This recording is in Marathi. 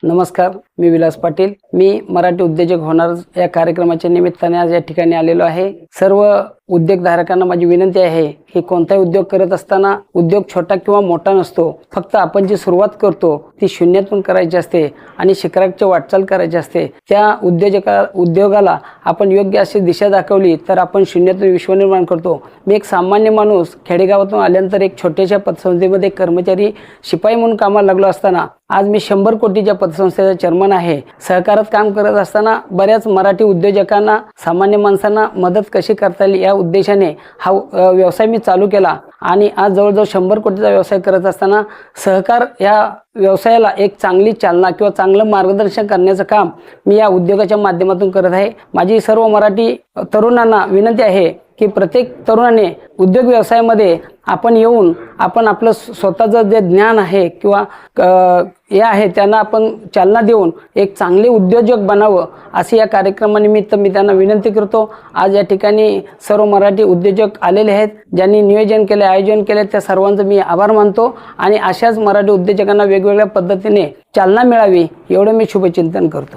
नमस्कार, मी विलास पाटील. मी मराठी उद्योजक होणार या कार्यक्रमाच्या निमित्ताने आज या ठिकाणी आलेलो आहे. सर्व उद्योगधारकांना माझी विनंती आहे की कोणताही उद्योग करत असताना उद्योग छोटा किंवा मोठा नसतो. फक्त आपण जी सुरुवात करतो ती शून्यातून करायची असते आणि शिखराची वाटचाल करायची असते. त्या उद्योगाला आपण योग्य अशी दिशा दाखवली तर आपण शून्यातून विश्व निर्माण करतो. मी एक सामान्य माणूस खेडेगावातून आल्यानंतर एक छोट्याशा पतसंस्थेमध्ये कर्मचारी शिपाई म्हणून कामाला लागलो असताना आज मी 100 कोटीच्या पतसंस्थेचा चेअरमन आहे. सहकारात काम करत असताना बऱ्याच मराठी उद्योजकांना, सामान्य माणसांना मदत कशी करता येईल या उद्देशाने हा व्यवसाय मी चालू केला आणि आज जवळजवळ 100 कोटीचा व्यवसाय करत असताना सहकार या व्यवसायाला एक चांगली चालना किंवा चांगलं मार्गदर्शन करण्याचं काम मी या उद्योगाच्या माध्यमातून करत आहे. माझी सर्व मराठी तरुणांना विनंती आहे की प्रत्येक तरुणाने उद्योग व्यवसायामध्ये आपण येऊन आपण आपलं स्वतःचं जे ज्ञान आहे किंवा हे आहे त्यांना आपण चालना देऊन एक चांगले उद्योजक बनावं असे या कार्यक्रमानिमित्त मी त्यांना विनंती करतो. आज या ठिकाणी सर्व मराठी उद्योजक आलेले आहेत. ज्यांनी नियोजन केले, आयोजन केले त्या सर्वांचं मी आभार मानतो आणि अशाच मराठी उद्योजकांना वेगवेगळ्या पद्धतीने चालना मिळावी एवढं मी शुभचिंतन करतो.